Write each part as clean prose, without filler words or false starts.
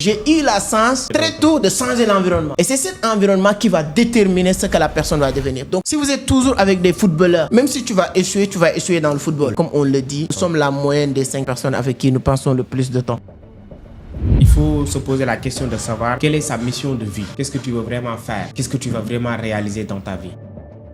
J'ai eu la chance très tôt de changer l'environnement. Et c'est cet environnement qui va déterminer ce que la personne va devenir. Donc si vous êtes toujours avec des footballeurs, même si tu vas échouer dans le football. Comme on le dit, nous sommes la moyenne des 5 personnes avec qui nous passons le plus de temps. Il faut se poser la question de savoir quelle est sa mission de vie. Qu'est-ce que tu veux vraiment faire? Qu'est-ce que tu vas vraiment réaliser dans ta vie?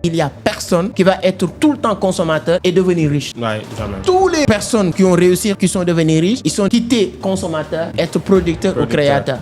Il n'y a personne qui va être tout le temps consommateur et devenir riche. Ouais, jamais. Toutes les personnes qui ont réussi, qui sont devenues riches, ils sont quittés consommateurs, être producteurs ou créateurs.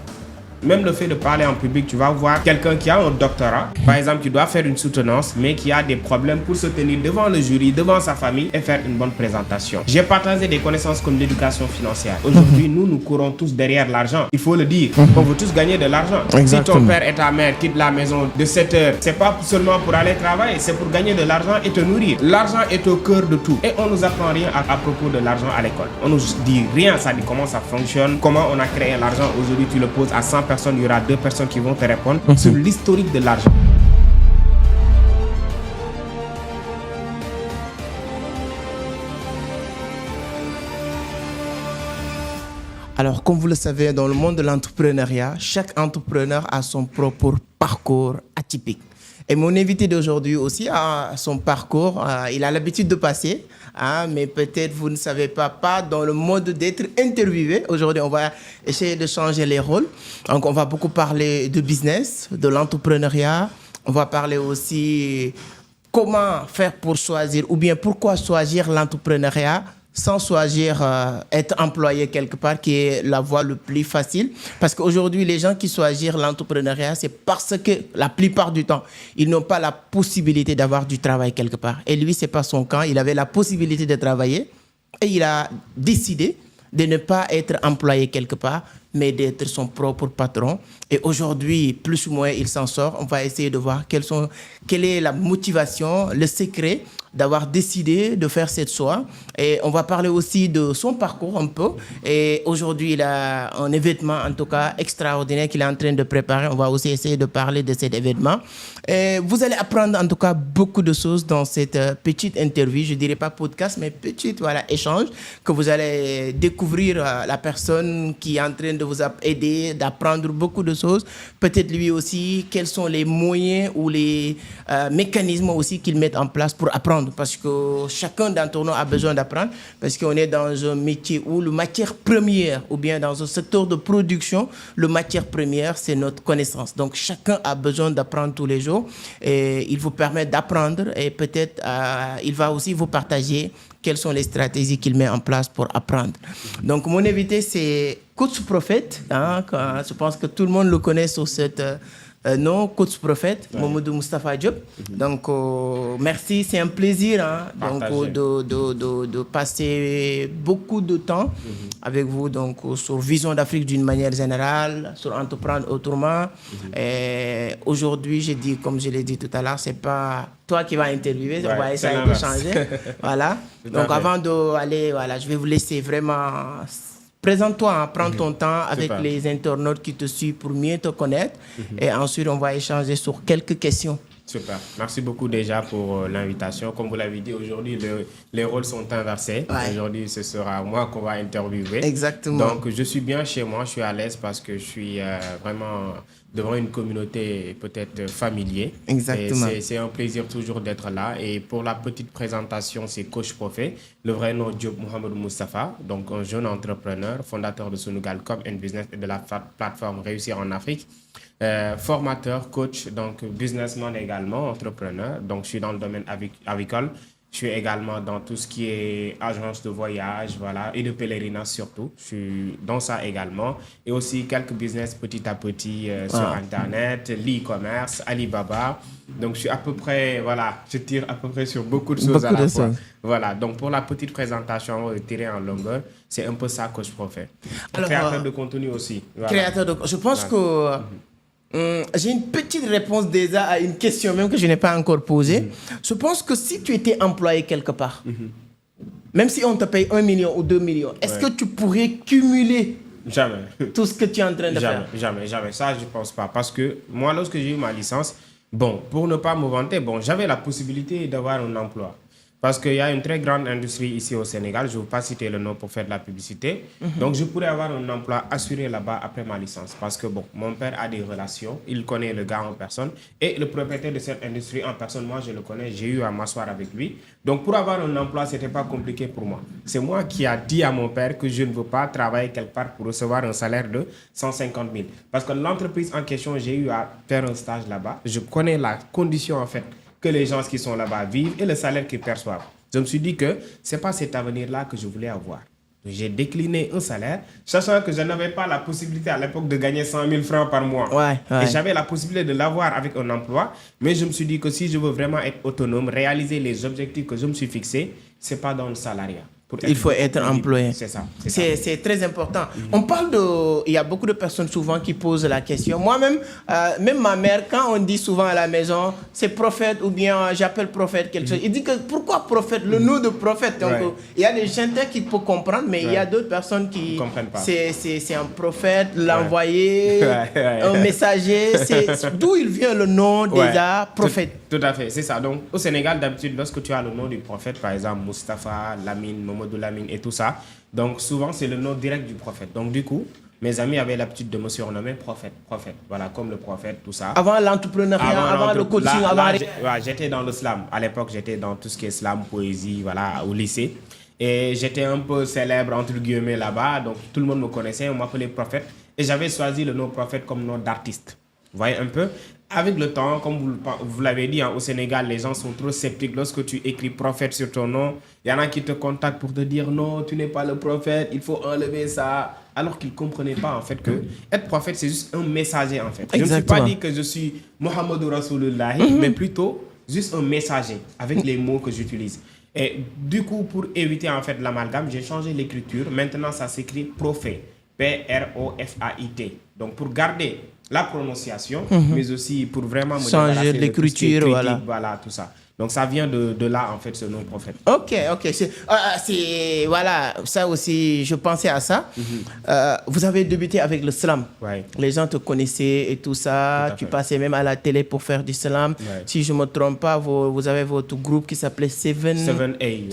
Même le fait de parler en public, tu vas voir quelqu'un qui a un doctorat, par exemple, qui doit faire une soutenance, mais qui a des problèmes pour se tenir devant le jury, devant sa famille et faire une bonne présentation. J'ai partagé des connaissances comme l'éducation financière. Aujourd'hui, nous courons tous derrière l'argent. Il faut le dire. On veut tous gagner de l'argent. Si ton père et ta mère quittent la maison de 7 heures, c'est pas seulement pour aller travailler, c'est pour gagner de l'argent et te nourrir. L'argent est au cœur de tout. Et on nous apprend rien à propos de l'argent à l'école. On nous dit rien, ça dit comment ça fonctionne, comment on a créé l'argent. Aujourd'hui, tu le poses à 100 personnes, il y aura 2 personnes qui vont te répondre sur l'historique de l'argent. Alors, comme vous le savez, dans le monde de l'entrepreneuriat, chaque entrepreneur a son propre parcours atypique. Et mon invité d'aujourd'hui aussi a son parcours. Il a l'habitude de passer, mais peut-être vous ne savez pas dans le mode d'être interviewé. Aujourd'hui, on va essayer de changer les rôles. Donc, on va beaucoup parler de business, de l'entrepreneuriat. On va parler aussi comment faire pour choisir, ou bien pourquoi choisir l'entrepreneuriat sans choisir être employé quelque part, qui est la voie le plus facile. Parce qu'aujourd'hui, les gens qui choisissent l'entrepreneuriat, c'est parce que la plupart du temps, ils n'ont pas la possibilité d'avoir du travail quelque part. Et lui, ce n'est pas son cas. Il avait la possibilité de travailler et il a décidé de ne pas être employé quelque part, mais d'être son propre patron. Et aujourd'hui, plus ou moins, il s'en sort. On va essayer de voir quelle est la motivation, le secret d'avoir décidé de faire cette choix. Et on va parler aussi de son parcours un peu. Et aujourd'hui, il a un événement, en tout cas, extraordinaire qu'il est en train de préparer. On va aussi essayer de parler de cet événement. Et vous allez apprendre, en tout cas, beaucoup de choses dans cette petite interview. Je ne dirais pas podcast, mais petite échange, que vous allez découvrir la personne qui est en train de vous aider, d'apprendre beaucoup de choses. Peut-être lui aussi, quels sont les moyens ou les mécanismes aussi qu'il met en place pour apprendre. Parce que chacun d'entre nous a besoin d'apprendre, parce qu'on est dans un métier où la matière première, ou bien dans un secteur de production, la matière première, c'est notre connaissance. Donc chacun a besoin d'apprendre tous les jours, et il vous permet d'apprendre, et peut-être il va aussi vous partager quelles sont les stratégies qu'il met en place pour apprendre. Donc mon invité, c'est Coach Prophète. Je pense que tout le monde le connaît sur cette... non, Coach Prophète, ouais. Mamadou Moustapha Diop. Donc, merci, c'est un plaisir de passer beaucoup de temps avec vous sur Vision d'Afrique d'une manière générale, sur Entreprendre autrement. Et aujourd'hui, j'ai dit, comme je l'ai dit tout à l'heure, c'est pas toi qui vas interviewer, on va essayer de changer. Voilà. Donc, avant d'aller, je vais vous laisser vraiment... Présente-toi, prends ton temps avec les internautes qui te suivent pour mieux te connaître. Et ensuite, on va échanger sur quelques questions. Super. Merci beaucoup déjà pour l'invitation. Comme vous l'avez dit, aujourd'hui, les rôles sont inversés. Ouais. Aujourd'hui, ce sera moi qu'on va interviewer. Exactement. Donc, je suis bien chez moi, je suis à l'aise parce que je suis vraiment devant une communauté peut-être familière. Exactement. C'est un plaisir toujours d'être là. Et pour la petite présentation, c'est Coach Prophète. Le vrai nom, Diop Mohamedou Moustapha. Donc, un jeune entrepreneur, fondateur de Sunugal.com and Business et de la plateforme Réussir en Afrique. Formateur, coach, donc businessman également, entrepreneur. Donc, je suis dans le domaine avicole. Je suis également dans tout ce qui est agence de voyage, voilà, et de pèlerinage surtout. Je suis dans ça également. Et aussi quelques business petit à petit sur Internet, l'e-commerce, Alibaba. Donc, je suis à peu près, je tire à peu près sur beaucoup de choses à la fois. Voilà, donc pour la petite présentation, on va tirer en longueur. C'est un peu ça que je préfère. Créateur de contenu aussi. Voilà. Créateur de... Je pense que... j'ai une petite réponse déjà à une question même que je n'ai pas encore posée. Je pense que si tu étais employé quelque part, même si on te paye 1 million ou 2 millions, est-ce que tu pourrais cumuler tout ce que tu es en train de faire? Jamais. Ça, je ne pense pas. Parce que moi, lorsque j'ai eu ma licence, pour ne pas me vanter, j'avais la possibilité d'avoir un emploi. Parce qu'il y a une très grande industrie ici au Sénégal. Je ne vais pas citer le nom pour faire de la publicité. Donc, je pourrais avoir un emploi assuré là-bas après ma licence. Parce que, bon, mon père a des relations. Il connaît le gars en personne. Et le propriétaire de cette industrie en personne, moi, je le connais. J'ai eu à m'asseoir avec lui. Donc, pour avoir un emploi, ce n'était pas compliqué pour moi. C'est moi qui ai dit à mon père que je ne veux pas travailler quelque part pour recevoir un salaire de 150 000. Parce que l'entreprise en question, j'ai eu à faire un stage là-bas. Je connais la condition, en fait, que les gens qui sont là-bas vivent et le salaire qu'ils perçoivent. Je me suis dit que ce n'est pas cet avenir-là que je voulais avoir. J'ai décliné un salaire, sachant que je n'avais pas la possibilité à l'époque de gagner 100 000 francs par mois. Et j'avais la possibilité de l'avoir avec un emploi, mais je me suis dit que si je veux vraiment être autonome, réaliser les objectifs que je me suis fixés, ce n'est pas dans le salariat. Il faut être employé. C'est ça. C'est très important. On parle de... Il y a beaucoup de personnes souvent qui posent la question. Moi-même, même ma mère, quand on dit souvent à la maison, c'est prophète ou bien j'appelle prophète quelque chose, il dit que pourquoi prophète, le nom de prophète. Donc, il y a des gens qui peuvent comprendre, mais il y a d'autres personnes qui... ne comprennent pas. C'est un prophète, l'envoyé, un messager. D'où il vient le nom déjà, prophète. Tout à fait, c'est ça. Donc, au Sénégal, d'habitude, lorsque tu as le nom du prophète, par exemple, Mustapha, Lamine, Mamadou Lamine et tout ça, donc souvent, c'est le nom direct du prophète. Donc, du coup, mes amis avaient l'habitude de me surnommer prophète. Voilà, comme le prophète, tout ça. Avant l'entrepreneuriat, avant le coaching, j'étais dans le slam. À l'époque, j'étais dans tout ce qui est slam, poésie, voilà, au lycée. Et j'étais un peu célèbre, entre guillemets, là-bas. Donc, tout le monde me connaissait, on m'appelait prophète. Et j'avais choisi le nom prophète comme nom d'artiste. Vous voyez un peu? Avec le temps, comme vous l'avez dit, au Sénégal, les gens sont trop sceptiques. Lorsque tu écris prophète sur ton nom, il y en a qui te contactent pour te dire non, tu n'es pas le prophète, il faut enlever ça. Alors qu'ils ne comprenaient pas en fait que être prophète, c'est juste un messager en fait. Exactement. Je ne suis pas dit que je suis Muhammadou Rasulullah, mais plutôt juste un messager avec les mots que j'utilise. Et du coup, pour éviter en fait l'amalgame, j'ai changé l'écriture. Maintenant, ça s'écrit prophète. P-R-O-F-A-I-T. Donc, pour garder la prononciation, mais aussi pour vraiment me changer l'écriture, voilà, tout ça. Donc, ça vient de là, en fait, ce nom prophète. Ok. Voilà, ça aussi, je pensais à ça. Vous avez débuté avec le slam. Ouais. Les gens te connaissaient et tout ça. Tu passais même à la télé pour faire du slam. Ouais. Si je ne me trompe pas, vous avez votre groupe qui s'appelait 7A. Oui.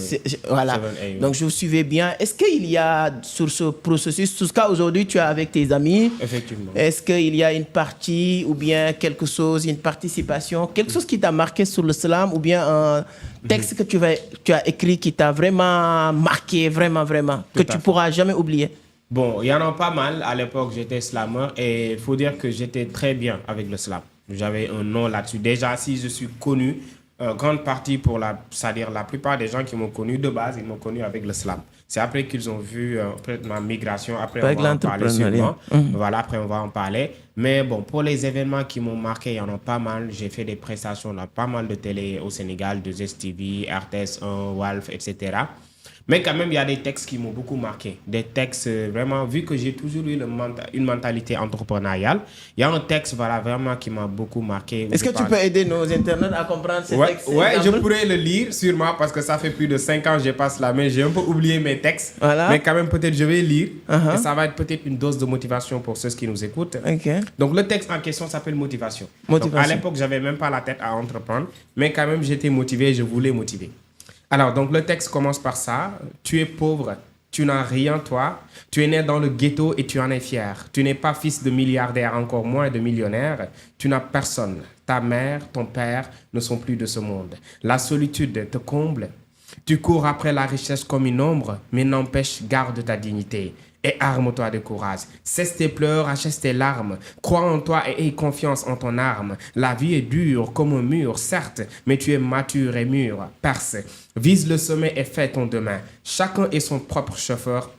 Voilà. 7A, oui. Donc, je vous suivais bien. Est-ce qu'il y a, sur ce processus, tout ce qu'aujourd'hui tu es avec tes amis, effectivement, est-ce qu'il y a une partie ou bien quelque chose, une participation, quelque chose qui t'a marqué sur le slam ou bien un texte que tu as écrit qui t'a vraiment marqué, vraiment, que tu ne pourras jamais oublier? Bon, il y en a pas mal. À l'époque, j'étais slameur et il faut dire que j'étais très bien avec le slam. J'avais un nom là-dessus. Déjà, si je suis connu, grande partie c'est-à-dire la plupart des gens qui m'ont connu de base, ils m'ont connu avec le slam. C'est après qu'ils ont vu ma migration. Après, on va en parler sûrement. Voilà, après, on va en parler. Mais bon, pour les événements qui m'ont marqué, il y en a pas mal. J'ai fait des prestations dans pas mal de télé au Sénégal, de ZTV, RTS1, Walf, etc. Mais quand même, il y a des textes qui m'ont beaucoup marqué. Des textes, vraiment, vu que j'ai toujours eu une mentalité entrepreneuriale, il y a un texte, voilà, vraiment qui m'a beaucoup marqué. Est-ce que tu peux aider nos internautes à comprendre ces textes? Oui, je pourrais le lire, sûrement, parce que ça fait plus de 5 ans que je passe la main. J'ai un peu oublié mes textes. Voilà. Mais quand même, peut-être, je vais lire. Et ça va être peut-être une dose de motivation pour ceux qui nous écoutent. Donc, le texte en question s'appelle Motivation. Donc, à l'époque, je n'avais même pas la tête à entreprendre. Mais quand même, j'étais motivé, je voulais motiver. Alors, donc, le texte commence par ça. Tu es pauvre, tu n'as rien, toi. Tu es né dans le ghetto et tu en es fier. Tu n'es pas fils de milliardaire, encore moins de millionnaire. Tu n'as personne. Ta mère, ton père ne sont plus de ce monde. La solitude te comble. Tu cours après la richesse comme une ombre, mais n'empêche, garde ta dignité. Et arme-toi de courage. Cesse tes pleurs, achète tes larmes. Crois en toi et aie confiance en ton arme. La vie est dure comme un mur, certes, mais tu es mature et mûr. Perce, vise le sommet et fais ton demain. Chacun est son propre chauffeur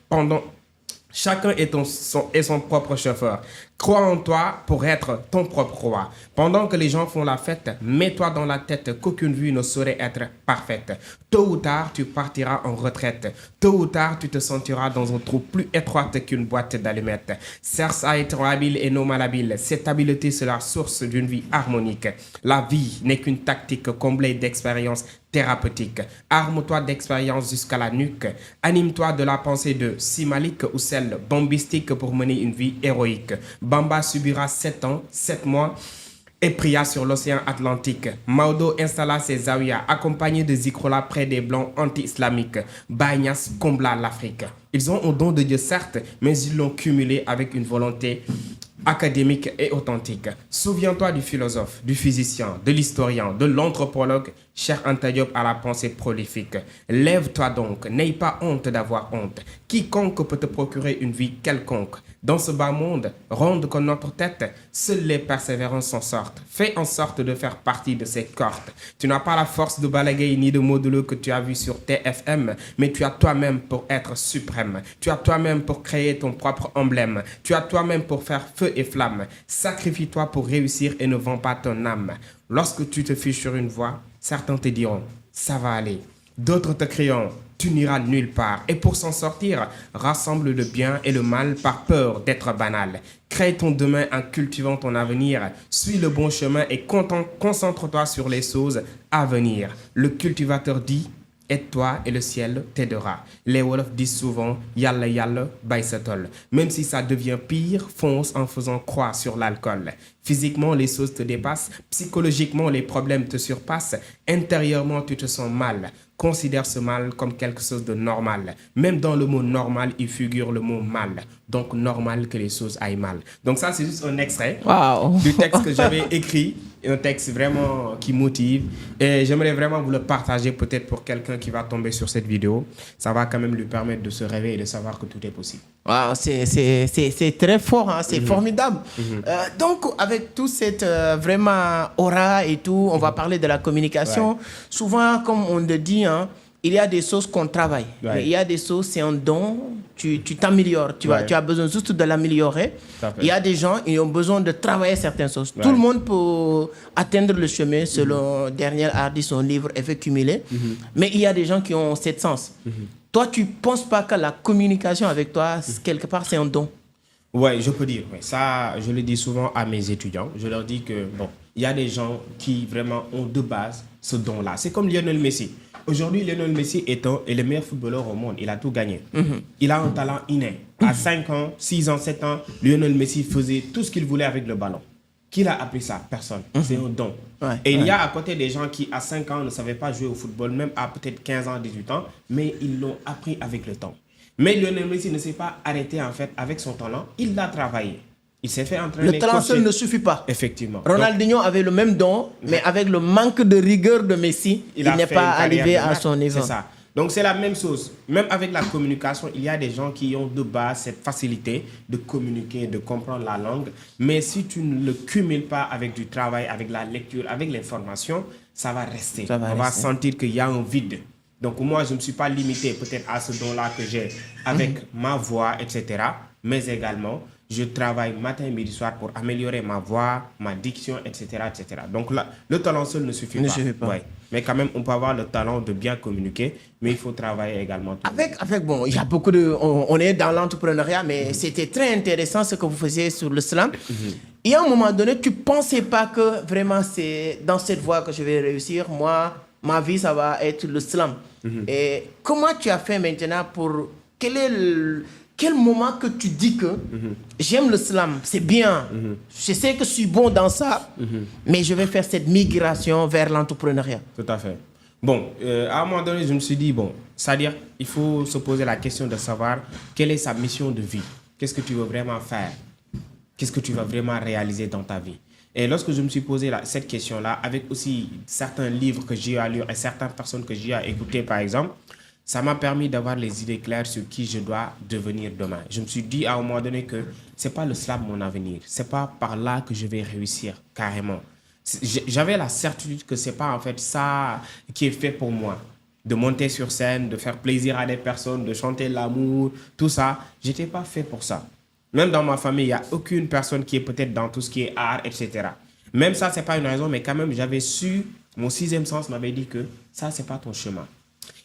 Chacun est son propre chauffeur. Crois en toi pour être ton propre roi. Pendant que les gens font la fête, mets-toi dans la tête qu'aucune vue ne saurait être parfaite. Tôt ou tard, tu partiras en retraite. Tôt ou tard, tu te sentiras dans un trou plus étroit qu'une boîte d'allumettes. Cherche à être habile et non malhabile. Cette habileté, c'est la source d'une vie harmonique. La vie n'est qu'une tactique comblée d'expériences thérapeutiques. Arme-toi d'expérience jusqu'à la nuque. Anime-toi de la pensée de Simalik ou celle bombistique pour mener une vie héroïque. Bamba subira 7 ans, 7 mois et pria sur l'océan Atlantique. Maodo installa ses zawiyas accompagné de Zikrola près des blancs anti-islamiques. Baye Niasse combla l'Afrique. Ils ont un don de Dieu certes, mais ils l'ont cumulé avec une volonté académique et authentique. Souviens-toi du philosophe, du physicien, de l'historien, de l'anthropologue, cher Anta Diop à la pensée prolifique. Lève-toi donc, n'aie pas honte d'avoir honte. Quiconque peut te procurer une vie quelconque. Dans ce bas monde, ronde comme notre tête, seuls les persévérants s'en sortent. Fais en sorte de faire partie de ces cohortes. Tu n'as pas la force de Balaguer ni de Modulo que tu as vu sur TFM, mais tu as toi-même pour être suprême. Tu as toi-même pour créer ton propre emblème. Tu as toi-même pour faire feu et flamme. Sacrifie-toi pour réussir et ne vends pas ton âme. Lorsque tu te fiches sur une voie, certains te diront « ça va aller ». D'autres te crieront « tu n'iras nulle part ». Et pour s'en sortir, rassemble le bien et le mal par peur d'être banal. Crée ton demain en cultivant ton avenir. Suis le bon chemin et concentre-toi sur les choses à venir. Le cultivateur dit « aide-toi et le ciel t'aidera ». Les Wolofs disent souvent « yalla yalla, bay sa tol ». Même si ça devient pire, fonce en faisant croix sur l'alcool. Physiquement, les choses te dépassent. Psychologiquement, les problèmes te surpassent. Intérieurement, tu te sens mal. Considère ce mal comme quelque chose de normal. Même dans le mot normal, il figure le mot mal. Donc, normal que les choses aillent mal. Donc ça, c'est juste un extrait du texte que j'avais écrit. Un texte vraiment qui motive. Et j'aimerais vraiment vous le partager peut-être pour quelqu'un qui va tomber sur cette vidéo. Ça va quand même lui permettre de se réveiller et de savoir que tout est possible. Wow, c'est très fort, hein, c'est formidable. Donc, avec toute cette vraiment aura et tout, on va parler de la communication. Ouais. Souvent, comme on le dit, hein, il y a des choses qu'on travaille. Ouais. Il y a des choses, c'est un don, tu t'améliores. Tu as besoin juste de l'améliorer. Il y a des gens qui ont besoin de travailler certaines choses. Ouais. Tout le monde peut atteindre le chemin selon Daniel Hardy, son livre Effet cumulé. Mais il y a des gens qui ont cette sens. Toi, tu ne penses pas que la communication avec toi, quelque part, c'est un don? Oui, je peux dire. Ouais. Ça, je le dis souvent à mes étudiants. Je leur dis que, bon, il y a des gens qui vraiment ont de base ce don-là. C'est comme Lionel Messi. Aujourd'hui, Lionel Messi est le meilleur footballeur au monde. Il a tout gagné. Il a un talent inné. À 5 ans, 6 ans, 7 ans, Lionel Messi faisait tout ce qu'il voulait avec le ballon. Qui l'a appris ça? Personne. C'est un don. Ouais, et il y a à côté des gens qui, à 5 ans, ne savaient pas jouer au football, même à peut-être 15 ans, 18 ans, mais ils l'ont appris avec le temps. Mais Lionel Messi ne s'est pas arrêté, en fait, avec son talent. Il l'a travaillé. Il s'est fait entraîner. Le talent seul ne suffit pas. Effectivement. Ronaldinho avait le même don, mais avec le manque de rigueur de Messi, il n'est pas arrivé à son niveau. C'est ça. Donc, c'est la même chose. Même avec la communication, il y a des gens qui ont de base cette facilité de communiquer, de comprendre la langue. Mais si tu ne le cumules pas avec du travail, avec la lecture, avec l'information, ça va rester. On va sentir qu'il y a un vide. Donc, moi, je ne me suis pas limité peut-être à ce don-là que j'ai avec ma voix, etc. Mais également, je travaille matin, midi, soir pour améliorer ma voix, ma diction, etc. etc. Donc, là, le talent seul ne suffit pas. Ouais. Mais quand même, on peut avoir le talent de bien communiquer, mais il faut travailler également. Bon, il y a beaucoup de... On est dans l'entrepreneuriat, mais c'était très intéressant ce que vous faisiez sur le slam. Et à un moment donné, tu ne pensais pas que vraiment c'est dans cette voie que je vais réussir. Moi, ma vie, ça va être le slam. Et comment tu as fait maintenant pour... Quel moment que tu dis que j'aime le slam, c'est bien, je sais que je suis bon dans ça, mais je vais faire cette migration vers l'entrepreneuriat. Tout à fait. Bon, à un moment donné, je me suis dit, bon, c'est-à-dire, il faut se poser la question de savoir quelle est sa mission de vie. Qu'est-ce que tu veux vraiment faire? Qu'est-ce que tu vas vraiment réaliser dans ta vie? Et lorsque je me suis posé cette question-là, avec aussi certains livres que j'ai à lire et certaines personnes que j'ai à écouter, par exemple, ça m'a permis d'avoir les idées claires sur qui je dois devenir demain. Je me suis dit à un moment donné que ce n'est pas le slam mon avenir. Ce n'est pas par là que je vais réussir carrément. J'avais la certitude que ce n'est pas en fait ça qui est fait pour moi. De monter sur scène, de faire plaisir à des personnes, de chanter l'amour, tout ça. Je n'étais pas fait pour ça. Même dans ma famille, il n'y a aucune personne qui est peut-être dans tout ce qui est art, etc. Même ça, ce n'est pas une raison, mais quand même, j'avais su, mon sixième sens m'avait dit que ça, ce n'est pas ton chemin.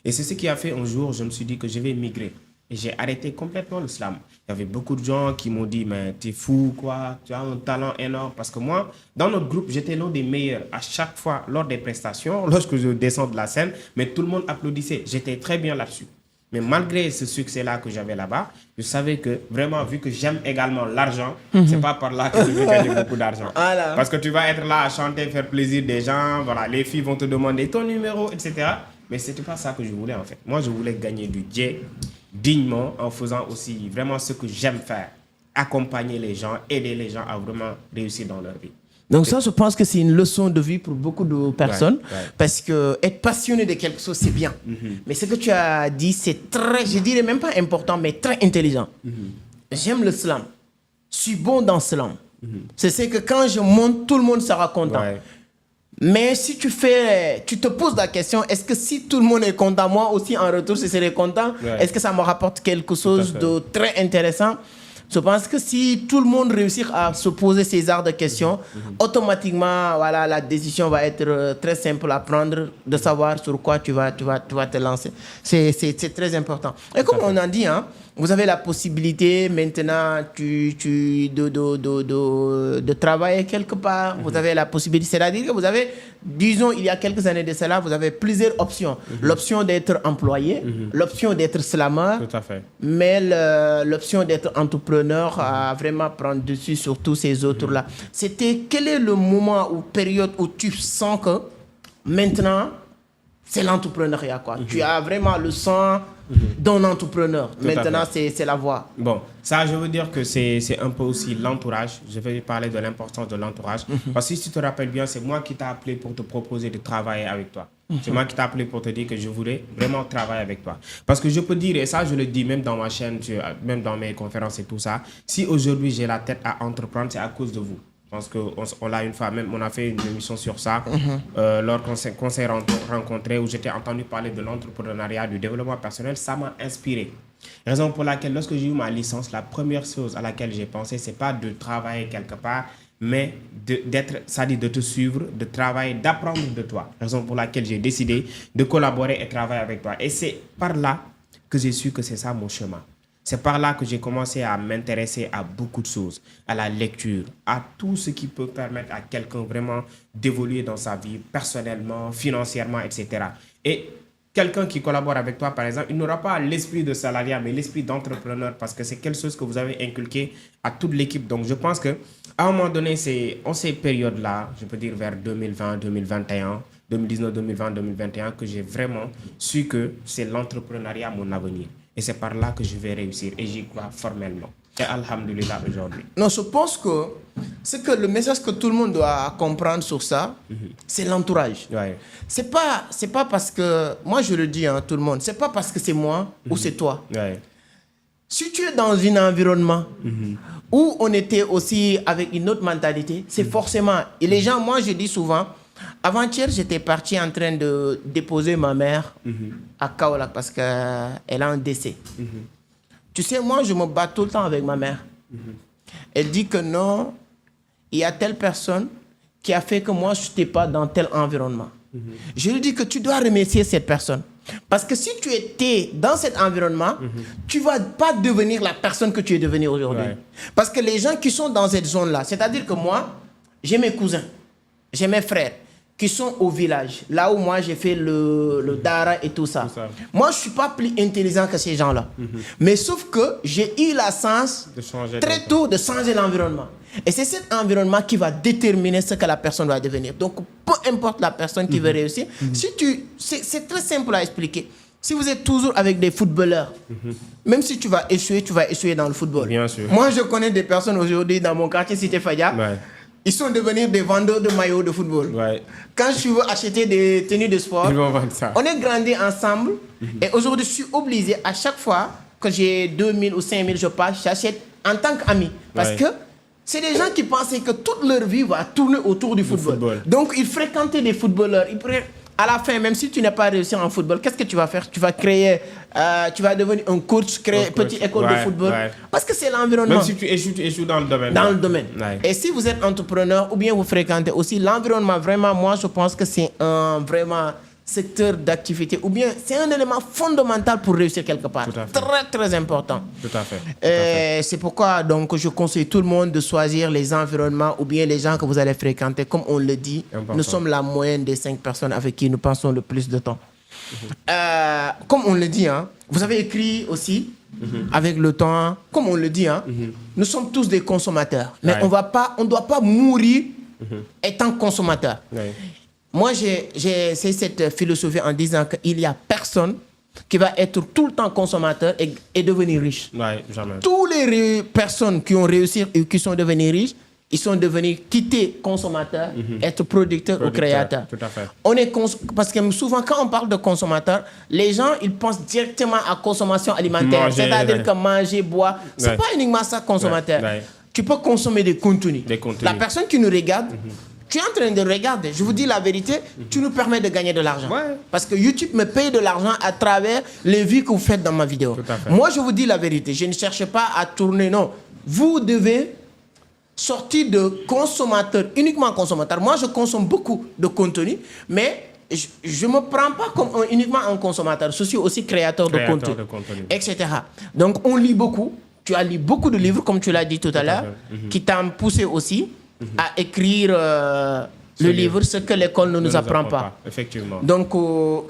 Et c'est ce qui a fait un jour, je me suis dit que je vais migrer. Et j'ai arrêté complètement le slam. Il y avait beaucoup de gens qui m'ont dit, mais t'es fou, quoi, tu as un talent énorme. Parce que moi, dans notre groupe, j'étais l'un des meilleurs à chaque fois lors des prestations, lorsque je descends de la scène, mais tout le monde applaudissait. J'étais très bien là-dessus. Mais malgré ce succès-là que j'avais là-bas, je savais que vraiment, vu que j'aime également l'argent, c'est pas par là que je vais gagner beaucoup d'argent. Voilà. Parce que tu vas être là à chanter, faire plaisir des gens, voilà, les filles vont te demander ton numéro, etc. Mais c'était pas ça que je voulais en fait. Moi, je voulais gagner du jet dignement en faisant aussi vraiment ce que j'aime faire. Accompagner les gens, aider les gens à vraiment réussir dans leur vie. Donc ça, je pense que c'est une leçon de vie pour beaucoup de personnes, parce que être passionné de quelque chose, c'est bien. Mais ce que tu as dit, c'est très, je dirais même pas important, mais très intelligent. J'aime le slam. Je suis bon dans le slam. C'est que quand je monte, tout le monde sera content. Mais si tu te poses la question, est-ce que si tout le monde est content, moi aussi en retour, je serai content? Est-ce que ça me rapporte quelque chose de très intéressant? Je pense que si tout le monde réussit à se poser ces genres de questions, automatiquement, voilà, la décision va être très simple à prendre, de savoir sur quoi tu vas te lancer. C'est très important. Et comme on a dit, hein, vous avez la possibilité maintenant de travailler quelque part. Vous avez la possibilité, c'est-à-dire que vous avez, disons, il y a quelques années de cela, vous avez plusieurs options. L'option d'être employé, l'option d'être slammer, tout à fait. Mais l'option d'être entrepreneur a vraiment prendre dessus sur tous ces autres-là. Quel est le moment ou période où tu sens que maintenant, c'est l'entrepreneuriat, quoi. Tu as vraiment le sang d'un entrepreneur. Maintenant, c'est la voie. Bon, ça, je veux dire que c'est un peu aussi l'entourage. Je vais parler de l'importance de l'entourage. Parce que si tu te rappelles bien, c'est moi qui t'ai appelé pour te proposer de travailler avec toi. C'est moi qui t'ai appelé pour te dire que je voulais vraiment travailler avec toi. Parce que je peux dire, et ça, je le dis même dans ma chaîne, même dans mes conférences et tout ça, si aujourd'hui j'ai la tête à entreprendre, c'est à cause de vous. Je pense qu'on l'a une fois, même on a fait une émission sur ça, lorsqu'on s'est rencontrés, où j'étais entendu parler de l'entrepreneuriat, du développement personnel, ça m'a inspiré. Raison pour laquelle, lorsque j'ai eu ma licence, la première chose à laquelle j'ai pensé, c'est pas de travailler quelque part, mais c'est-à-dire de te suivre, de travailler, d'apprendre de toi. Raison pour laquelle j'ai décidé de collaborer et travailler avec toi. Et c'est par là que j'ai su que c'est ça mon chemin. C'est par là que j'ai commencé à m'intéresser à beaucoup de choses, à la lecture, à tout ce qui peut permettre à quelqu'un vraiment d'évoluer dans sa vie, personnellement, financièrement, etc. Et quelqu'un qui collabore avec toi, par exemple, il n'aura pas l'esprit de salariat, mais l'esprit d'entrepreneur, parce que c'est quelque chose que vous avez inculqué à toute l'équipe. Donc, je pense qu'à un moment donné, en ces périodes-là, je peux dire vers 2020, 2021, 2019, 2020, 2021, que j'ai vraiment su que c'est l'entrepreneuriat mon avenir. Et c'est par là que je vais réussir. Et j'y crois formellement. Et alhamdoulilah aujourd'hui. Non, je pense que c'est que le message que tout le monde doit comprendre sur ça, c'est l'entourage. C'est pas parce que, moi je le dis à tout le monde, c'est pas parce que c'est moi ou c'est toi. Si tu es dans un environnement où on était aussi avec une autre mentalité, c'est forcément... Et les gens, moi je dis souvent, avant-hier j'étais parti en train de déposer ma mère à Kaolack parce qu'elle a un décès. Tu sais, moi, je me bats tout le temps avec ma mère. Elle dit que non, il y a telle personne qui a fait que moi, je n'étais pas dans tel environnement. Je lui dis que tu dois remercier cette personne. Parce que si tu étais dans cet environnement, tu ne vas pas devenir la personne que tu es devenue aujourd'hui. Parce que les gens qui sont dans cette zone-là, c'est-à-dire que moi, j'ai mes cousins, j'ai mes frères qui sont au village, là où moi j'ai fait le Dara et tout ça. Moi, je ne suis pas plus intelligent que ces gens-là. Mais sauf que j'ai eu la chance très tôt de changer l'environnement. Et c'est cet environnement qui va déterminer ce que la personne va devenir. Donc, peu importe la personne qui veut réussir, c'est très simple à expliquer. Si vous êtes toujours avec des footballeurs, même si tu vas échouer dans le football. Bien sûr. Moi, je connais des personnes aujourd'hui dans mon quartier Cité Fadia. Ils sont devenus des vendeurs de maillots de football. Quand je veux acheter des tenues de sport, ils vont vendre ça. On est grandi ensemble. Et aujourd'hui, je suis obligé, à chaque fois que j'ai 2000 ou 5000, je passe, j'achète en tant qu'ami. Parce que c'est des gens qui pensaient que toute leur vie va tourner autour du football. Donc, ils fréquentaient des footballeurs. À la fin, même si tu n'as pas réussi en football, qu'est-ce que tu vas faire? Tu vas créer, tu vas devenir un coach, créer une petite école de football. Parce que c'est l'environnement. Même si tu échoues dans le domaine. Dans le domaine. Et si vous êtes entrepreneur ou bien vous fréquentez aussi l'environnement, vraiment, moi, je pense que c'est un vraiment secteur d'activité ou bien c'est un élément fondamental pour réussir quelque part. Très, très important. Tout à fait. C'est pourquoi donc, je conseille tout le monde de choisir les environnements ou bien les gens que vous allez fréquenter. Comme on le dit, nous sommes la moyenne des 5 personnes avec qui nous passons le plus de temps. comme on le dit, hein, vous avez écrit aussi, avec le temps, comme on le dit, hein, nous sommes tous des consommateurs. Mais on ne doit pas mourir étant consommateur. Moi, j'ai cette philosophie en disant qu'il n'y a personne qui va être tout le temps consommateur et devenir riche. Jamais. Toutes les personnes qui ont réussi et qui sont devenues riches, ils sont devenus quitter consommateur, être producteur ou créateur. Tout à fait. Parce que souvent, quand on parle de consommateur, les gens, ils pensent directement à consommation alimentaire. C'est-à-dire que manger, boire. C'est pas uniquement ça, consommateur. Tu peux consommer des contenus. La personne qui nous regarde, tu es en train de regarder. Je vous dis la vérité, tu nous permets de gagner de l'argent. Parce que YouTube me paye de l'argent à travers les vues que vous faites dans ma vidéo. Moi, je vous dis la vérité. Je ne cherche pas à tourner, non. Vous devez sortir de consommateur, uniquement consommateur. Moi, je consomme beaucoup de contenu, mais je ne me prends pas comme uniquement un consommateur. Je suis aussi créateur de contenu, etc. Donc, on lit beaucoup. Tu as lu beaucoup de livres, comme tu l'as dit tout à l'heure, qui t'ont poussé aussi à écrire le livre, ce que l'école ne nous apprend pas. Effectivement. Donc,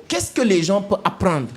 qu'est-ce que les gens peuvent apprendre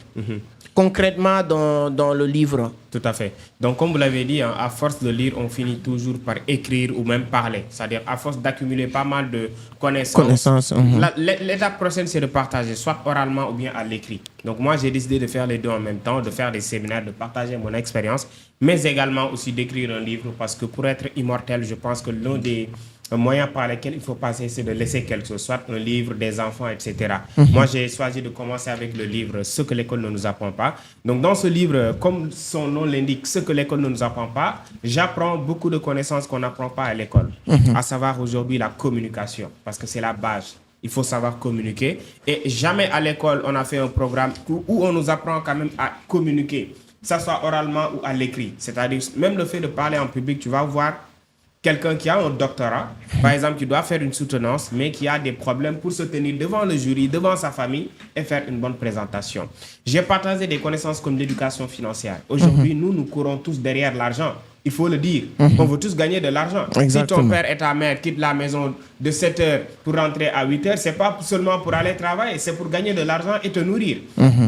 concrètement dans le livre? Tout à fait. Donc, comme vous l'avez dit, hein, à force de lire, on finit toujours par écrire ou même parler. C'est-à-dire, à force d'accumuler pas mal de connaissances. L'étape prochaine, c'est de partager, soit oralement ou bien à l'écrit. Donc, moi, j'ai décidé de faire les deux en même temps, de faire des séminaires, de partager mon expérience, mais également aussi d'écrire un livre, parce que pour être immortel, je pense que l'un des moyens par lesquels il faut passer, c'est de laisser quelque chose, soit un livre, des enfants, etc. Moi, j'ai choisi de commencer avec le livre « Ce que l'école ne nous apprend pas ». Donc, dans ce livre, comme son nom l'indique, ce que l'école ne nous apprend pas, j'apprends beaucoup de connaissances qu'on n'apprend pas à l'école. À savoir aujourd'hui la communication, parce que c'est la base. Il faut savoir communiquer. Et jamais à l'école, on a fait un programme où on nous apprend quand même à communiquer, que ce soit oralement ou à l'écrit. C'est-à-dire, même le fait de parler en public, tu vas voir quelqu'un qui a un doctorat, par exemple, qui doit faire une soutenance, mais qui a des problèmes pour se tenir devant le jury, devant sa famille et faire une bonne présentation. J'ai partagé des connaissances comme l'éducation financière. Aujourd'hui, nous courons tous derrière l'argent. Il faut le dire. On veut tous gagner de l'argent. Si ton père et ta mère quittent la maison de 7 heures pour rentrer à 8 heures, ce n'est pas seulement pour aller travailler, c'est pour gagner de l'argent et te nourrir.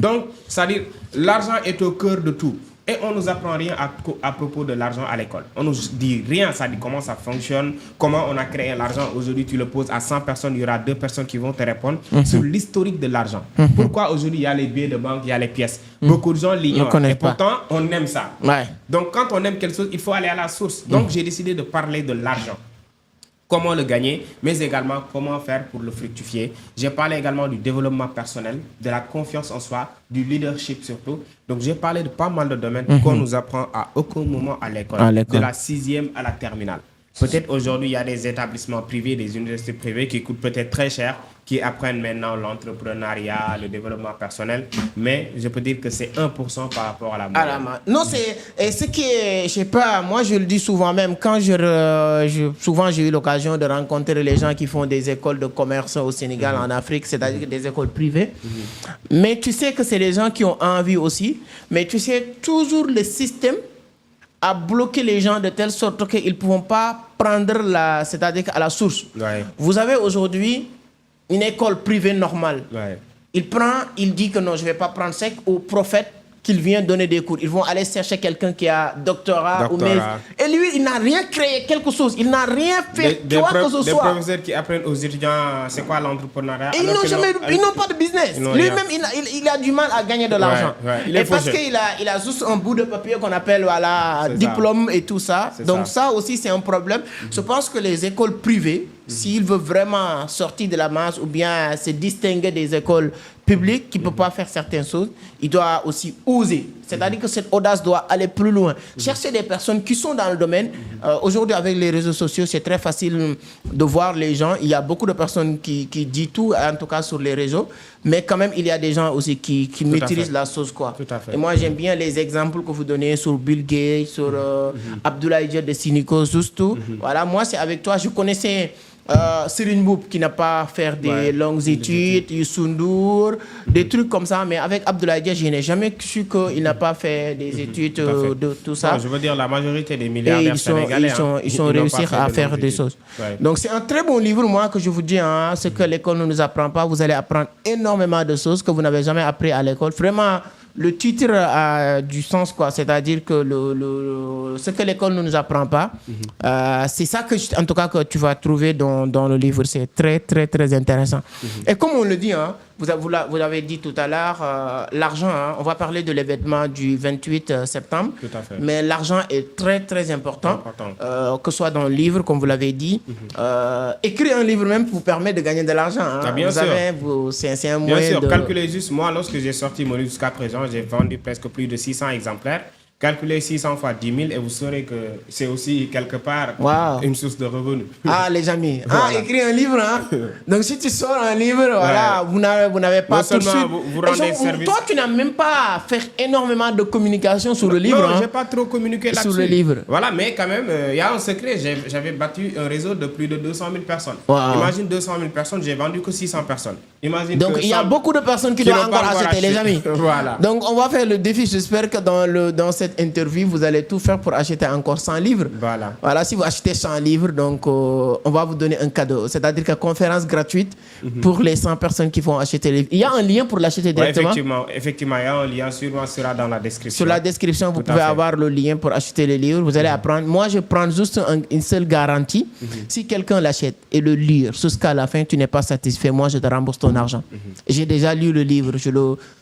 Donc, c'est-à-dire, l'argent est au cœur de tout. Et on ne nous apprend rien à propos de l'argent à l'école. On ne nous dit rien, ça dit comment ça fonctionne, comment on a créé l'argent. Aujourd'hui, tu le poses à 100 personnes, il y aura 2 personnes qui vont te répondre sur l'historique de l'argent. Pourquoi aujourd'hui, il y a les billets de banque, il y a les pièces. Beaucoup de gens l'ignorent. Et pourtant, on aime ça. Donc, quand on aime quelque chose, il faut aller à la source. Donc, j'ai décidé de parler de l'argent. Comment le gagner, mais également comment faire pour le fructifier. J'ai parlé également du développement personnel, de la confiance en soi, du leadership surtout. Donc, j'ai parlé de pas mal de domaines qu'on nous apprend à aucun moment à l'école, de la 6e à la terminale. Peut-être aujourd'hui, il y a des établissements privés, des universités privées qui coûtent peut-être très cher, qui apprennent maintenant l'entrepreneuriat, le développement personnel. Mais je peux dire que c'est 1% par rapport à la moyenne. Non, c'est ce qui est, je sais pas, moi je le dis souvent même, quand souvent j'ai eu l'occasion de rencontrer les gens qui font des écoles de commerce au Sénégal, en Afrique, c'est-à-dire des écoles privées. Mais tu sais que c'est des gens qui ont envie aussi, mais tu sais, toujours le système à bloquer les gens de telle sorte qu'ils ne pourront pas prendre c'est-à-dire à la source. Vous avez aujourd'hui une école privée normale. Il dit que non, je ne vais pas prendre sec au prophète qu'il vient donner des cours. Ils vont aller chercher quelqu'un qui a doctorat. Et lui, il n'a rien créé, quelque chose. Il n'a rien fait, quoi que ce soit. Des professeurs qui apprennent aux étudiants c'est quoi l'entrepreneuriat. Ils n'ont pas de business. Lui-même, il a du mal à gagner de l'argent. Et parce qu'il a juste un bout de papier qu'on appelle diplôme et tout ça. Donc ça aussi, c'est un problème. Je pense que les écoles privées, s'il veut vraiment sortir de la masse ou bien se distinguer des écoles publiques qui ne peuvent pas faire certaines choses, il doit aussi oser. C'est-à-dire que cette audace doit aller plus loin. Chercher des personnes qui sont dans le domaine. Aujourd'hui, avec les réseaux sociaux, c'est très facile de voir les gens. Il y a beaucoup de personnes qui disent tout, en tout cas sur les réseaux. Mais quand même, il y a des gens aussi qui maîtrisent la chose, quoi. Et moi, j'aime bien les exemples que vous donnez sur Bill Gates, sur Abdoulaye Diop de Sinico, Justou. Voilà, moi, c'est avec toi. Je connaissais Serigne Mboup qui n'a pas fait des longues études, Youssou N'Dour, des trucs comme ça. Mais avec Abdoulaye Dia, je n'ai jamais su qu'il n'a pas fait des études de tout ça. Non, je veux dire, la majorité des milliardaires sénégalais, ils ont réussi à faire des choses. Ouais. Donc c'est un très bon livre, moi, que je vous dis. Hein, ce que l'école ne nous apprend pas, vous allez apprendre énormément de choses que vous n'avez jamais appris à l'école. Vraiment, le titre a du sens, quoi. C'est-à-dire que ce que l'école ne nous apprend pas, c'est ça que, en tout cas, que tu vas trouver dans le livre. C'est très, très, très intéressant. Et comme on le dit, hein, vous l'avez dit tout à l'heure, l'argent, hein, on va parler de l'événement du 28 septembre. Tout à fait. Mais l'argent est très, très important. Que ce soit dans le livre, comme vous l'avez dit. Écrire un livre même vous permet de gagner de l'argent. Hein. Ah, bien sûr. C'est un moyen. Bien sûr, de... calculez juste. Moi, lorsque j'ai sorti mon livre jusqu'à présent, j'ai vendu presque plus de 600 exemplaires. Calculez 600 fois 10 000 et vous saurez que c'est aussi quelque part une source de revenus. Ah, les amis. Voilà. Écrire un livre. Hein? Donc, si tu sors un livre, voilà, vous n'avez pas tout de suite... Vous rendez service. Toi, tu n'as même pas fait énormément de communication sur le livre. Non, hein? je n'ai pas trop communiqué là-dessus. Sur le livre. Voilà, mais quand même, il y a un secret. J'avais battu un réseau de plus de 200 000 personnes. Wow. Imagine 200 000 personnes, j'ai vendu que 600 personnes. Imagine donc, il y a beaucoup de personnes qui doivent encore acheter, les amis. Voilà. Donc, on va faire le défi. J'espère que dans cette interview, vous allez tout faire pour acheter encore 100 livres. Voilà, si vous achetez 100 livres, donc on va vous donner un cadeau. C'est-à-dire que conférence gratuite pour les 100 personnes qui vont acheter les livres. Il y a un lien pour l'acheter directement. Effectivement, il y a un lien, sûrement sera dans la description. Sur la description, vous pouvez avoir le lien pour acheter les livres. Vous allez apprendre. Moi, je prends juste une seule garantie. Si quelqu'un l'achète et le lit jusqu'à la fin, tu n'es pas satisfait, moi, je te rembourse ton argent. J'ai déjà lu le livre.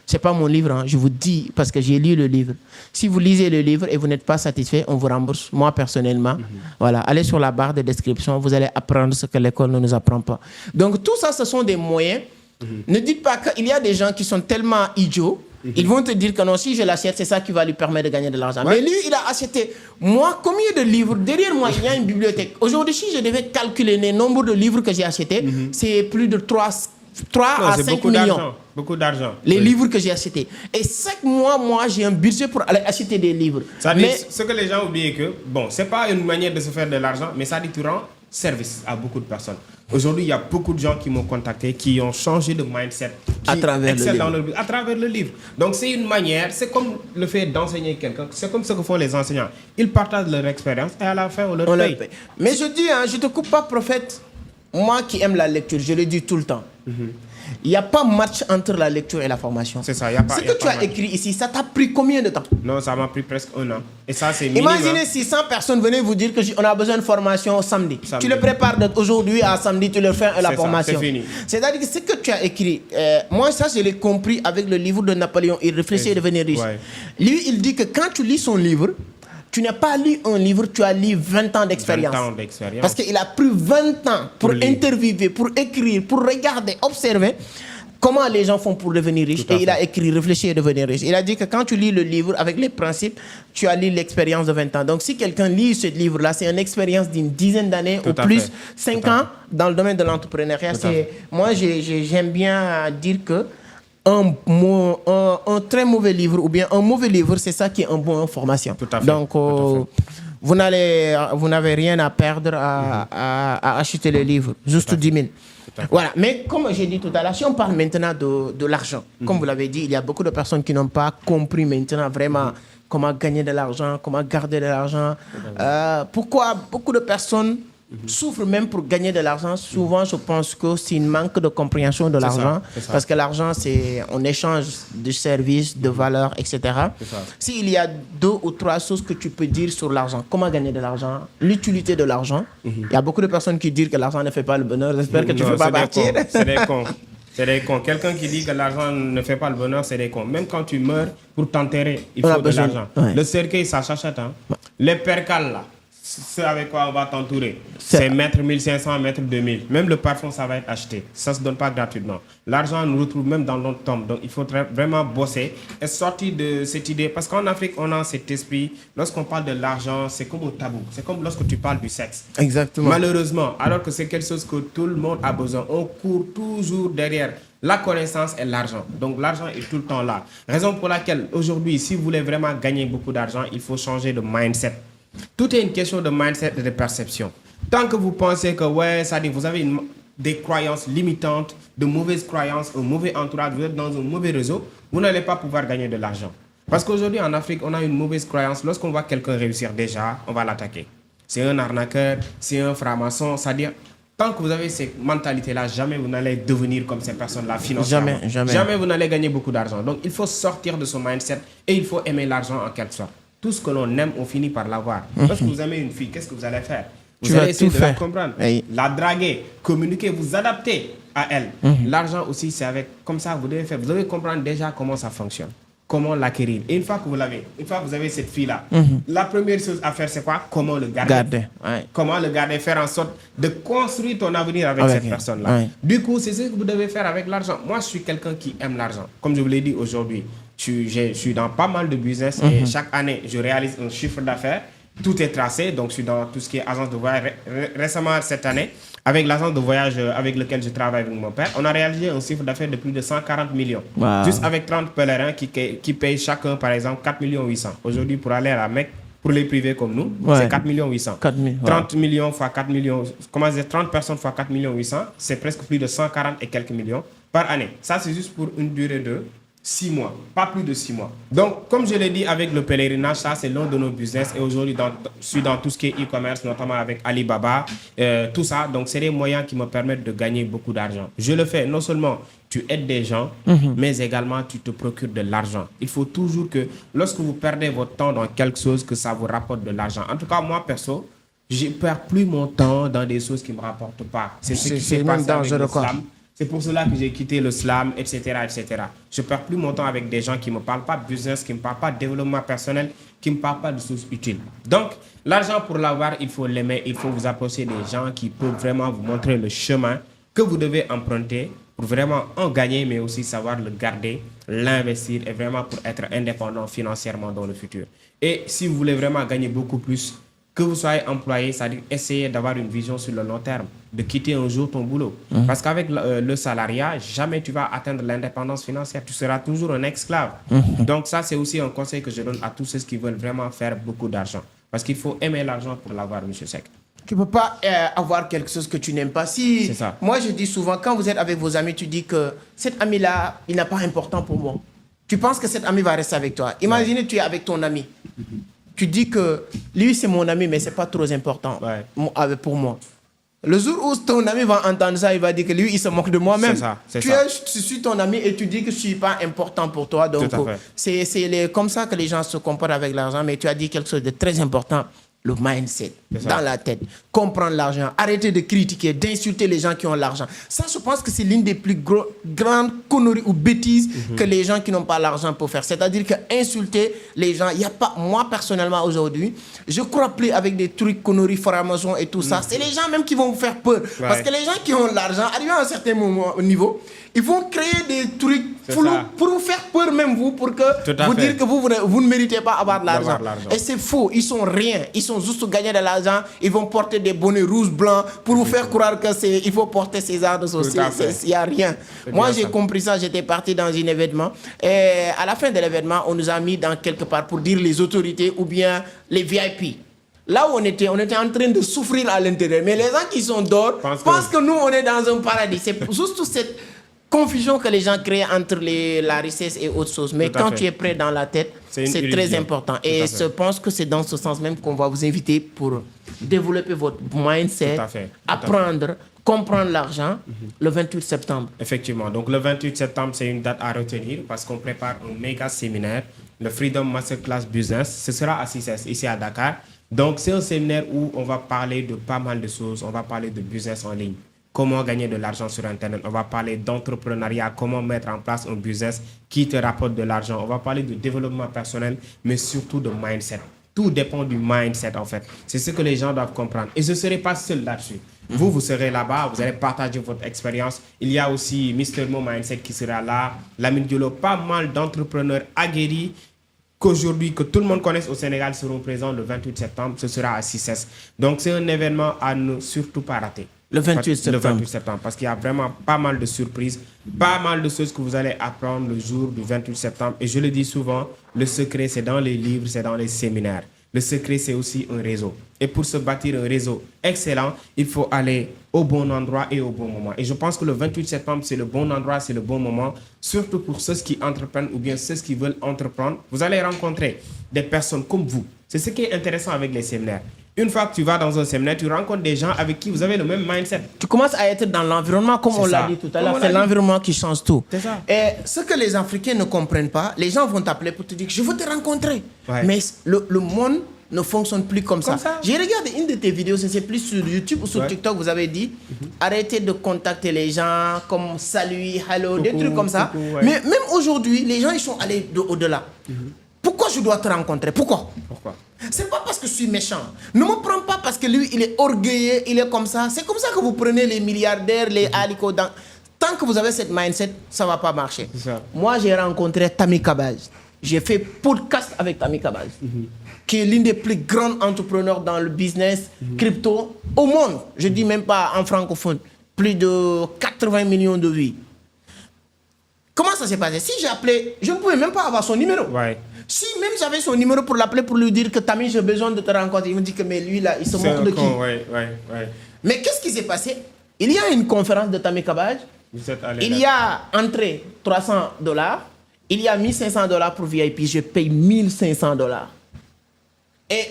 C'est pas mon livre, hein. Je vous dis parce que j'ai lu le livre. Si vous lisez le livre et vous n'êtes pas satisfait, on vous rembourse. Moi, personnellement, voilà, allez sur la barre de description, vous allez apprendre ce que l'école ne nous apprend pas. Donc, tout ça, ce sont des moyens. Ne dites pas qu'il y a des gens qui sont tellement idiots. Ils vont te dire que non, si je l'achète, c'est ça qui va lui permettre de gagner de l'argent. Mais lui, il a acheté. Moi, combien de livres? Derrière moi, il y a une bibliothèque. Aujourd'hui, si je devais calculer le nombre de livres que j'ai achetés, c'est plus de 3 à 5 millions. Beaucoup d'argent. Les livres que j'ai achetés. Et chaque mois, moi, j'ai un budget pour aller acheter des livres. Ça dit, ce que les gens oublient que, bon, c'est pas une manière de se faire de l'argent, mais ça dit tu rends service à beaucoup de personnes. Aujourd'hui, il y a beaucoup de gens qui m'ont contacté, qui ont changé de mindset, qui à travers le livre. Donc, c'est une manière, c'est comme le fait d'enseigner quelqu'un, c'est comme ce que font les enseignants. Ils partagent leur expérience et à la fin, on leur paye. Mais je dis, hein, je ne te coupe pas, prophète. Moi qui aime la lecture, je le dis tout le temps. Il n'y a pas match entre la lecture et la formation. C'est ça, il y a pas. Ce que tu as écrit ici, ça t'a pris combien de temps? Non, ça m'a pris presque 1 an. Et ça, c'est minimum. Imaginez si 100 personnes venaient vous dire qu'on a besoin de formation samedi. Tu le prépares d'aujourd'hui à samedi, tu leur fais la formation. C'est fini. C'est-à-dire que ce que tu as écrit, moi, ça, je l'ai compris avec le livre de Napoléon, Il réfléchit et devenir riche. Ouais. Lui, il dit que quand tu lis son livre, tu n'as pas lu un livre, tu as lu 20 ans d'expérience. 20 ans d'expérience. Parce qu'il a pris 20 ans pour interviewer, pour écrire, pour regarder, observer comment les gens font pour devenir riches. Et il a écrit Réfléchir et devenir riche. Il a dit que quand tu lis le livre avec les principes, tu as lu l'expérience de 20 ans. Donc si quelqu'un lit ce livre-là, c'est une expérience d'une dizaine d'années ou plus, 5 ans dans le domaine de l'entrepreneuriat. Moi, j'aime bien dire que un très mauvais livre ou bien un mauvais livre, c'est ça qui est un bon formation. Donc, vous n'avez rien à perdre à acheter le livre, juste 10 000. Voilà, mais comme j'ai dit tout à l'heure, si on parle maintenant de l'argent, comme vous l'avez dit, il y a beaucoup de personnes qui n'ont pas compris maintenant vraiment comment gagner de l'argent, comment garder de l'argent. Pourquoi beaucoup de personnes souffrent même pour gagner de l'argent. Souvent, je pense que c'est un manque de compréhension de l'argent. Parce que l'argent, c'est un échange de services, de valeurs, etc. S'il y a 2 ou 3 choses que tu peux dire sur l'argent, comment gagner de l'argent, l'utilité de l'argent. Il y a beaucoup de personnes qui disent que l'argent ne fait pas le bonheur. J'espère que tu ne fais pas partir. C'est des cons. C'est des cons. Quelqu'un qui dit que l'argent ne fait pas le bonheur, c'est des cons. Même quand tu meurs, pour t'enterrer, il faut de l'argent. Le cercueil, ça s'achète. Hein. Les percales, là. Ce avec quoi on va t'entourer, c'est mettre 1500, mettre 2000. Même le parfum, ça va être acheté. Ça ne se donne pas gratuitement. L'argent, on nous retrouve même dans notre tombe. Donc, il faut vraiment bosser et sortir de cette idée. Parce qu'en Afrique, on a cet esprit. Lorsqu'on parle de l'argent, c'est comme un tabou. C'est comme lorsque tu parles du sexe. Exactement. Malheureusement, alors que c'est quelque chose que tout le monde a besoin. On court toujours derrière la connaissance et l'argent. Donc, l'argent est tout le temps là. Raison pour laquelle, aujourd'hui, si vous voulez vraiment gagner beaucoup d'argent, il faut changer de mindset. Tout est une question de mindset et de perception. Tant que vous pensez que, ouais, ça dit, vous avez des croyances limitantes, de mauvaises croyances, un mauvais entourage, vous êtes dans un mauvais réseau, vous n'allez pas pouvoir gagner de l'argent. Parce qu'aujourd'hui, en Afrique, on a une mauvaise croyance. Lorsqu'on voit quelqu'un réussir déjà, on va l'attaquer. C'est un arnaqueur, c'est un franc-maçon. C'est-à-dire, tant que vous avez ces mentalités-là, jamais vous n'allez devenir comme ces personnes-là financièrement. Jamais vous n'allez gagner beaucoup d'argent. Donc, il faut sortir de son mindset et il faut aimer l'argent en quelque sorte. Tout ce que l'on aime, on finit par l'avoir. Lorsque vous aimez une fille, qu'est-ce que vous allez faire? Vous allez essayer de la comprendre, la draguer, communiquer, vous adapter à elle. L'argent aussi, c'est avec, comme ça, vous devez faire. Vous devez comprendre déjà comment ça fonctionne, comment l'acquérir. Et une fois que vous l'avez, une fois que vous avez cette fille-là, la première chose à faire, c'est quoi? Comment le garder. Comment le garder, faire en sorte de construire ton avenir avec cette personne-là. Du coup, c'est ce que vous devez faire avec l'argent. Moi, je suis quelqu'un qui aime l'argent. Comme je vous l'ai dit aujourd'hui, je suis dans pas mal de business et chaque année, je réalise un chiffre d'affaires. Tout est tracé, donc je suis dans tout ce qui est agence de voyage. Récemment, cette année, avec l'agence de voyage avec lequel je travaille avec mon père, on a réalisé un chiffre d'affaires de plus de 140 millions. Juste avec 30 pèlerins qui payent chacun, par exemple, 4 800 000. Aujourd'hui, pour aller à la Mecque, pour les privés comme nous, c'est 4 800 000. 30 millions fois 4 millions, comment dire, 30 personnes fois 4 800 000, c'est presque plus de 140 et quelques millions par année. Ça, c'est juste pour une durée de 6 mois, pas plus de 6 mois. Donc, comme je l'ai dit avec le pèlerinage, ça c'est l'un de nos business. Et aujourd'hui, je suis dans tout ce qui est e-commerce, notamment avec Alibaba, tout ça. Donc, c'est des moyens qui me permettent de gagner beaucoup d'argent. Je le fais, non seulement tu aides des gens, mais également tu te procures de l'argent. Il faut toujours que, lorsque vous perdez votre temps dans quelque chose, que ça vous rapporte de l'argent. En tout cas, moi, perso, je ne perds plus mon temps dans des choses qui ne me rapportent pas. C'est ce qui s'est passé avec l'islam. C'est pour cela que j'ai quitté le slam, etc., etc. Je ne perds plus mon temps avec des gens qui ne me parlent pas de business, qui ne me parlent pas de développement personnel, qui ne me parlent pas de choses utiles. Donc, l'argent, pour l'avoir, il faut l'aimer. Il faut vous approcher des gens qui peuvent vraiment vous montrer le chemin que vous devez emprunter pour vraiment en gagner, mais aussi savoir le garder, l'investir et vraiment pour être indépendant financièrement dans le futur. Et si vous voulez vraiment gagner beaucoup plus, que vous soyez employé, c'est-à-dire essayer d'avoir une vision sur le long terme, de quitter un jour ton boulot. Parce qu'avec le salariat, jamais tu vas atteindre l'indépendance financière. Tu seras toujours un esclave. Donc ça, c'est aussi un conseil que je donne à tous ceux qui veulent vraiment faire beaucoup d'argent. Parce qu'il faut aimer l'argent pour l'avoir, M. Seck. Tu ne peux pas avoir quelque chose que tu n'aimes pas. C'est ça. Moi, je dis souvent, quand vous êtes avec vos amis, tu dis que cet ami-là, il n'est pas important pour moi. Tu penses que cet ami va rester avec toi. Imaginez, tu es avec ton ami. Tu dis que lui, c'est mon ami, mais ce n'est pas trop important pour moi. Le jour où ton ami va entendre ça, il va dire que lui, il se moque de moi-même. Tu suis ton ami et tu dis que je ne suis pas important pour toi. Donc, c'est comme ça que les gens se comportent avec l'argent. Mais tu as dit quelque chose de très important. Le mindset, dans la tête, comprendre l'argent, arrêter de critiquer, d'insulter les gens qui ont l'argent. Ça, je pense que c'est l'une des plus grandes conneries ou bêtises que les gens qui n'ont pas l'argent peuvent faire. C'est-à-dire qu'insulter les gens, il n'y a pas, moi personnellement aujourd'hui, je crois plus avec des trucs conneries, francs-maçons et tout ça. C'est les gens même qui vont vous faire peur. Parce que les gens qui ont l'argent, arrivés à un certain niveau, ils vont créer des trucs pour vous faire peur même vous, pour que vous dire que vous ne méritez pas avoir de l'argent. Et c'est faux, ils sont rien, ils sont juste gagner de l'argent, ils vont porter des bonnets rouges, blancs, pour vous faire croire qu'il faut porter ces arts de société. Il n'y a rien. Moi j'ai compris ça, j'étais parti dans un événement, et à la fin de l'événement, on nous a mis dans quelque part pour dire les autorités ou bien les VIP. Là où on était en train de souffrir à l'intérieur. Mais les gens qui sont dehors pensent que nous, on est dans un paradis. C'est juste cette confusion que les gens créent entre la richesse et autre chose. Mais quand tu es prêt dans la tête, c'est très important. Et je pense que c'est dans ce sens même qu'on va vous inviter pour développer votre mindset, apprendre, comprendre l'argent le 28 septembre. Effectivement. Donc le 28 septembre, c'est une date à retenir parce qu'on prépare un méga séminaire, le Freedom Masterclass Business. Ce sera à 6S, ici à Dakar. Donc c'est un séminaire où on va parler de pas mal de choses. On va parler de business en ligne. Comment gagner de l'argent sur Internet. On va parler d'entrepreneuriat, comment mettre en place un business qui te rapporte de l'argent. On va parler de développement personnel, mais surtout de mindset. Tout dépend du mindset, en fait. C'est ce que les gens doivent comprendre. Et je ne serai pas seul là-dessus. Vous serez là-bas, vous allez partager votre expérience. Il y a aussi Mr. Mo Mindset qui sera là, Lamine Diolo, pas mal d'entrepreneurs aguerris qu'aujourd'hui, que tout le monde connaisse au Sénégal, seront présents le 28 septembre. Ce sera à 6S. Donc, c'est un événement à ne surtout pas rater. Le 28 septembre. Le 28 septembre, parce qu'il y a vraiment pas mal de surprises, pas mal de choses que vous allez apprendre le jour du 28 septembre. Et je le dis souvent, le secret, c'est dans les livres, c'est dans les séminaires. Le secret, c'est aussi un réseau. Et pour se bâtir un réseau excellent, il faut aller au bon endroit et au bon moment. Et je pense que le 28 septembre, c'est le bon endroit, c'est le bon moment, surtout pour ceux qui entreprennent ou bien ceux qui veulent entreprendre. Vous allez rencontrer des personnes comme vous. C'est ce qui est intéressant avec les séminaires. Une fois que tu vas dans un séminaire, tu rencontres des gens avec qui vous avez le même mindset. Tu commences à être dans l'environnement, comme on l'a dit tout à l'heure. C'est l'environnement qui change tout. C'est ça. Et ce que les Africains ne comprennent pas, les gens vont t'appeler pour te dire que je veux te rencontrer. Ouais. Mais le monde ne fonctionne plus comme ça. J'ai regardé une de tes vidéos, c'est plus sur YouTube ou sur TikTok, vous avez dit arrêtez de contacter les gens comme salut, hello, des trucs comme ça. Ouais. Mais même aujourd'hui, les gens ils sont allés au-delà. Pourquoi je dois te rencontrer? Pourquoi? C'est pas parce que je suis méchant. Ne me prends pas parce que lui, il est orgueilleux, il est comme ça. C'est comme ça que vous prenez les milliardaires, les halicots. Tant que vous avez cette mindset, ça va pas marcher. Moi, j'ai rencontré Tammy Kabaj. J'ai fait podcast avec Tammy Kabaj, qui est l'une des plus grandes entrepreneurs dans le business crypto au monde. Je dis même pas en francophone. Plus de 80 millions de vues. Comment ça s'est passé? Si j'ai appelé, je ne pouvais même pas avoir son numéro. Ouais. Si même j'avais son numéro pour l'appeler, pour lui dire que Tammy, j'ai besoin de te rencontrer, il me dit que mais lui là, il se moque de qui? Mais qu'est-ce qui s'est passé? Il y a une conférence de Tammy Kabaj. Il y a entrée $300. Il y a $1,500 pour VIP. Je paye $1,500. Et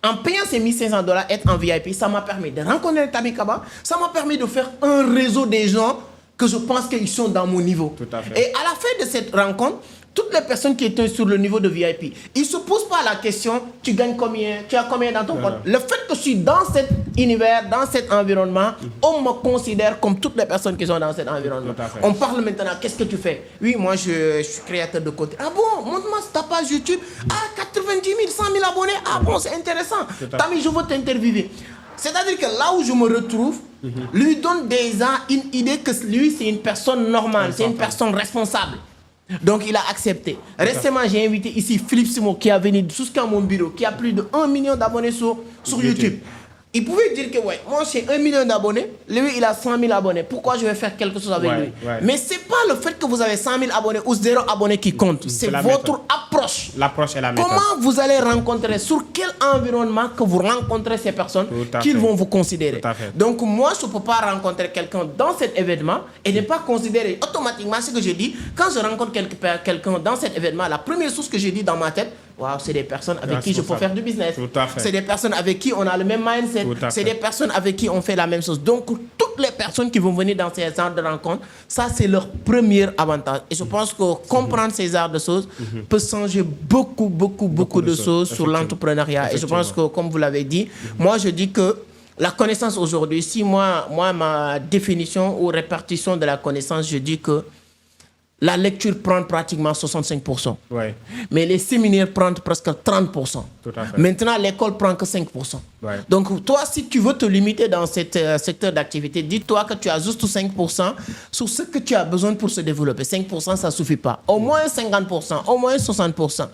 en payant ces $1,500, être en VIP, ça m'a permis de rencontrer Tammy Kabaj. Ça m'a permis de faire un réseau des gens que je pense qu'ils sont dans mon niveau. Tout à fait. Et à la fin de cette rencontre, toutes les personnes qui étaient sur le niveau de VIP, ils ne se posent pas la question, tu gagnes combien, tu as combien dans ton compte. Le fait que je suis dans cet univers, dans cet environnement, on me considère comme toutes les personnes qui sont dans cet environnement. On parle maintenant, qu'est-ce que tu fais? Oui, moi je suis créateur de contenu. Ah bon, montre-moi ta page YouTube. Ah, 90 000, 100 000 abonnés. Ah bon, c'est intéressant. Tammy, je veux t'interviewer. C'est-à-dire que là où je me retrouve, lui donne déjà une idée que lui, c'est une personne normale, c'est une personne responsable. Donc, il a accepté. Récemment, j'ai invité ici Philippe Simon qui a venu jusqu'à mon bureau, qui a plus de 1 million d'abonnés sur YouTube. Il pouvait dire que, ouais, moi j'ai 1 million d'abonnés, lui il a 100 000 abonnés. Pourquoi je vais faire quelque chose avec lui? Mais ce n'est pas le fait que vous avez 100 000 abonnés ou 0 abonnés qui compte. C'est votre approche. L'approche est la méthode. Comment vous allez rencontrer, sur quel environnement que vous rencontrez ces personnes qu'ils vont vous considérer. Donc moi, je ne peux pas rencontrer quelqu'un dans cet événement et ne pas considérer automatiquement ce que je dis. Quand je rencontre quelqu'un dans cet événement, la première chose que j'ai dit dans ma tête, wow, c'est des personnes avec qui je peux faire du business. C'est des personnes avec qui on a le même mindset. C'est des personnes avec qui on fait la même chose. Donc, toutes les personnes qui vont venir dans ces genres de rencontres, ça, c'est leur premier avantage. Et je pense que comprendre ces genres de choses peut changer beaucoup de choses sur l'entrepreneuriat. Et je pense que, comme vous l'avez dit, moi, je dis que la connaissance aujourd'hui, si moi, ma définition ou répartition de la connaissance, je dis que la lecture prend pratiquement 65%. Mais les séminaires prennent presque 30%. Maintenant, l'école prend que 5%. Donc, toi, si tu veux te limiter dans ce secteur d'activité, dis-toi que tu as juste 5% sur ce que tu as besoin pour se développer. 5%, ça ne suffit pas. Au moins 50%, au moins 60%.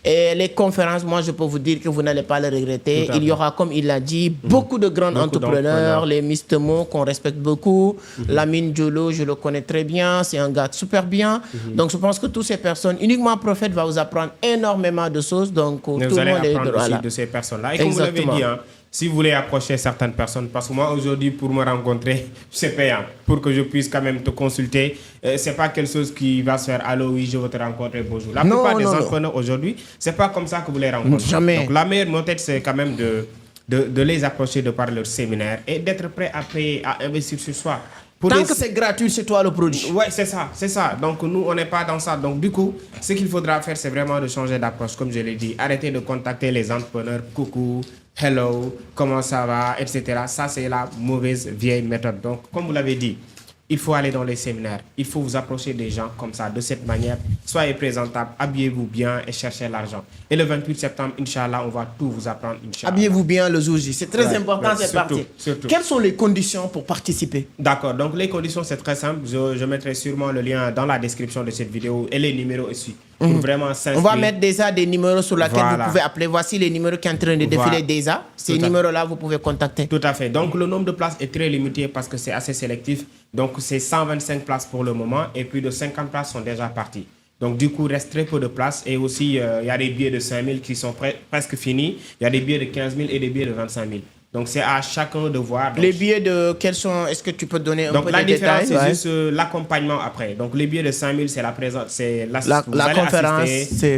Et les conférences, moi, je peux vous dire que vous n'allez pas le regretter. Il y aura, comme il l'a dit, beaucoup de grands entrepreneurs, les Mistemo qu'on respecte beaucoup. Lamine Diolo, je le connais très bien. C'est un gars super bien. Donc, je pense que toutes ces personnes, uniquement Prophète va vous apprendre énormément de choses. Donc, tout le monde est aussi de ces personnes-là. Et comme vous l'avez dit, si vous voulez approcher certaines personnes, parce que moi, aujourd'hui, pour me rencontrer, c'est payant. Pour que je puisse quand même te consulter, c'est pas quelque chose qui va se faire. Allô, oui, je veux te rencontrer, bonjour. La plupart des entrepreneurs aujourd'hui, c'est pas comme ça que vous les rencontrez. Jamais. Donc, la meilleure méthode, c'est quand même de les approcher de par leur séminaire et d'être prêt à payer, à investir sur soi. Tant que c'est gratuit, c'est toi le produit. Oui, c'est ça. Donc, nous, on n'est pas dans ça. Donc, du coup, ce qu'il faudra faire, c'est vraiment de changer d'approche, comme je l'ai dit. Arrêtez de contacter les entrepreneurs. Coucou, hello, comment ça va, etc. Ça, c'est la mauvaise vieille méthode. Donc, comme vous l'avez dit, il faut aller dans les séminaires. Il faut vous approcher des gens comme ça, de cette manière. Soyez présentable, habillez-vous bien et cherchez l'argent. Et le 28 septembre, Inch'Allah, on va tout vous apprendre, Inch'Allah. Habillez-vous bien le jour J. C'est très important, cette partie. Quelles sont les conditions pour participer? D'accord. Donc, les conditions, c'est très simple. Je mettrai sûrement le lien dans la description de cette vidéo et les numéros aussi. Pour vraiment s'inscrire. On va mettre déjà des numéros sur lesquels vous pouvez appeler. Voici les numéros qui sont en train de défiler déjà. Ces numéros-là, vous pouvez contacter. Tout à fait. Donc, le nombre de places est très limité parce que c'est assez sélectif. Donc, c'est 125 places pour le moment et plus de 50 places sont déjà parties. Donc, du coup, il reste très peu de place. Et aussi, il y a des billets de 5 000 qui sont presque finis. Il y a des billets de 15 000 et des billets de 25 000. Donc, c'est à chacun de voir. Donc, les billets de quels sont? Est-ce que tu peux donner un peu de détails? Donc, la différence, c'est juste l'accompagnement après. Donc, les billets de 5 000, c'est la présence, c'est la conférence.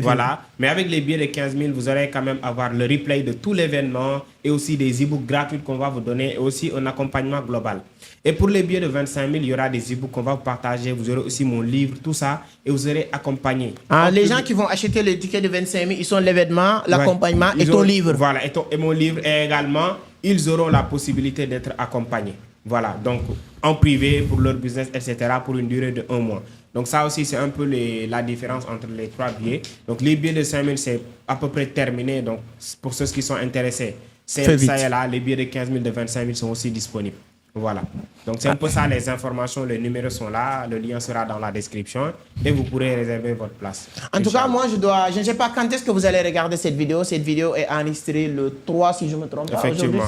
Voilà. Mais avec les billets de 15 000, vous allez quand même avoir le replay de tout l'événement et aussi des e-books gratuits qu'on va vous donner et aussi un accompagnement global. Et pour les billets de 25 000, il y aura des e-books qu'on va vous partager. Vous aurez aussi mon livre, tout ça, et vous serez accompagné. Les gens qui vont acheter les tickets de 25 000, ils sont l'événement, l'accompagnement et ton livre. Voilà, et mon livre. Et également, ils auront la possibilité d'être accompagnés. Voilà, donc en privé, pour leur business, etc., pour une durée de 1 mois. Donc ça aussi, c'est un peu la différence entre les 3 billets. Donc les billets de 5 000, c'est à peu près terminé. Donc pour ceux qui sont intéressés, c'est ça et là. Les billets de 15 000, de 25 000 sont aussi disponibles. Voilà. Donc, c'est un peu ça, les informations, les numéros sont là, le lien sera dans la description et vous pourrez réserver votre place. En tout cas, moi, je ne sais pas quand est-ce que vous allez regarder cette vidéo. Cette vidéo est enregistrée le 3, si je ne me trompe pas. Effectivement.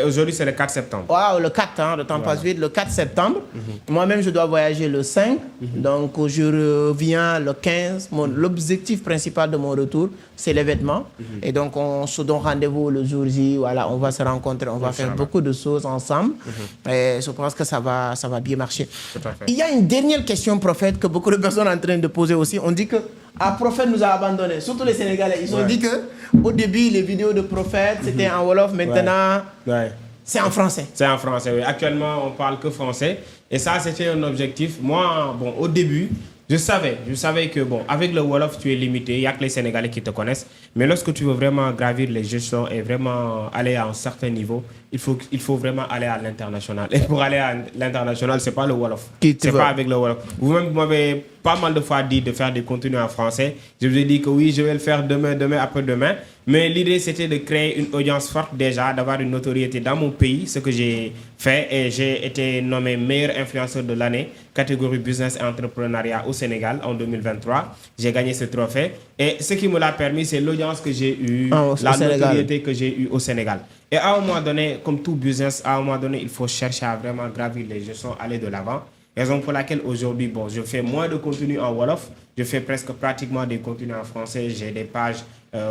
Aujourd'hui, c'est le 4 septembre. Wow, le 4, hein, le temps passe vite. Le 4 septembre. Moi-même, je dois voyager le 5. Donc, je reviens le 15. L'objectif principal de mon retour, c'est l'événement. Et donc, on se donne rendez-vous le jour J. Voilà, on va se rencontrer, on va faire beaucoup de choses ensemble. Et je pense que ça va bien marcher. Il y a une dernière question, prophète, que beaucoup de personnes sont en train de poser aussi. On dit que prophète nous a abandonnés, surtout les Sénégalais. Ils ont dit que au début, les vidéos de prophète, c'était en Wolof. Maintenant, c'est en français. C'est en français, oui. Actuellement, on parle que français. Et ça, c'était un objectif. Moi, bon, au début, je savais que, bon, avec le Wolof, tu es limité. Il n'y a que les Sénégalais qui te connaissent. Mais lorsque tu veux vraiment gravir les échelons et vraiment aller à un certain niveau, il faut vraiment aller à l'international. Et pour aller à l'international, ce n'est pas le Wolof. C'est pas avec le Wolof. Vous-même, vous m'avez pas mal de fois dit de faire des contenus en français. Je vous ai dit que oui, je vais le faire demain, après-demain. Mais l'idée, c'était de créer une audience forte déjà, d'avoir une notoriété dans mon pays, ce que j'ai fait. Et j'ai été nommé meilleur influenceur de l'année, catégorie business et entrepreneuriat au Sénégal en 2023. J'ai gagné ce trophée. Et ce qui me l'a permis, c'est l'audience que j'ai eue, la notoriété que j'ai eue au Sénégal. Et à un moment donné, comme tout business, à un moment donné, il faut chercher à vraiment gravir les échelons, aller de l'avant. Raison pour laquelle aujourd'hui, bon, je fais moins de contenu en Wolof, je fais pratiquement des contenus en français. J'ai des pages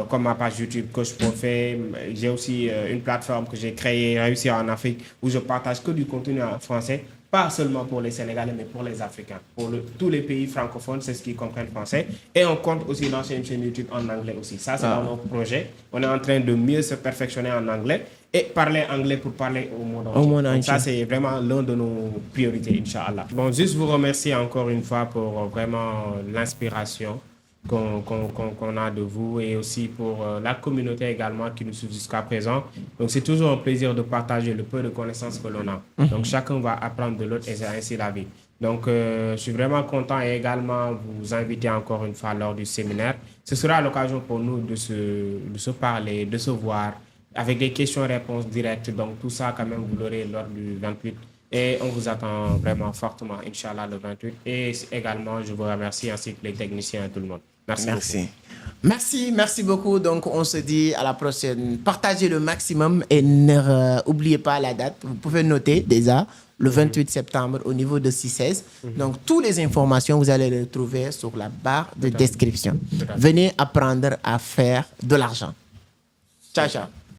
comme ma page YouTube Coach Prophet. J'ai aussi une plateforme que j'ai créée, Réussir en Afrique, où je partage que du contenu en français. Pas seulement pour les Sénégalais, mais pour les Africains. Pour tous les pays francophones, c'est ce qui comprennent français. Et on compte aussi lancer une chaîne YouTube en anglais aussi. Ça, c'est dans notre projet. On est en train de mieux se perfectionner en anglais et parler anglais pour parler au monde entier. Donc ça, c'est vraiment l'un de nos priorités, Inch'Allah. Bon, juste vous remercier encore une fois pour vraiment l'inspiration qu'on a de vous et aussi pour la communauté également qui nous suit jusqu'à présent. Donc, c'est toujours un plaisir de partager le peu de connaissances que l'on a. Donc, chacun va apprendre de l'autre et c'est ainsi la vie. Donc, je suis vraiment content et également vous inviter encore une fois lors du séminaire. Ce sera l'occasion pour nous de se parler, de se voir avec des questions-réponses directes. Donc, tout ça, quand même, vous l'aurez lors du 28. Et on vous attend vraiment fortement, Inch'Allah, le 28. Et également, je vous remercie ainsi que les techniciens et tout le monde. Merci beaucoup. Donc, on se dit à la prochaine. Partagez le maximum et n'oubliez pas la date. Vous pouvez noter déjà le 28 septembre au niveau de 616. Donc, toutes les informations, vous allez les retrouver sur la barre de description. Venez apprendre à faire de l'argent. Ciao, ciao.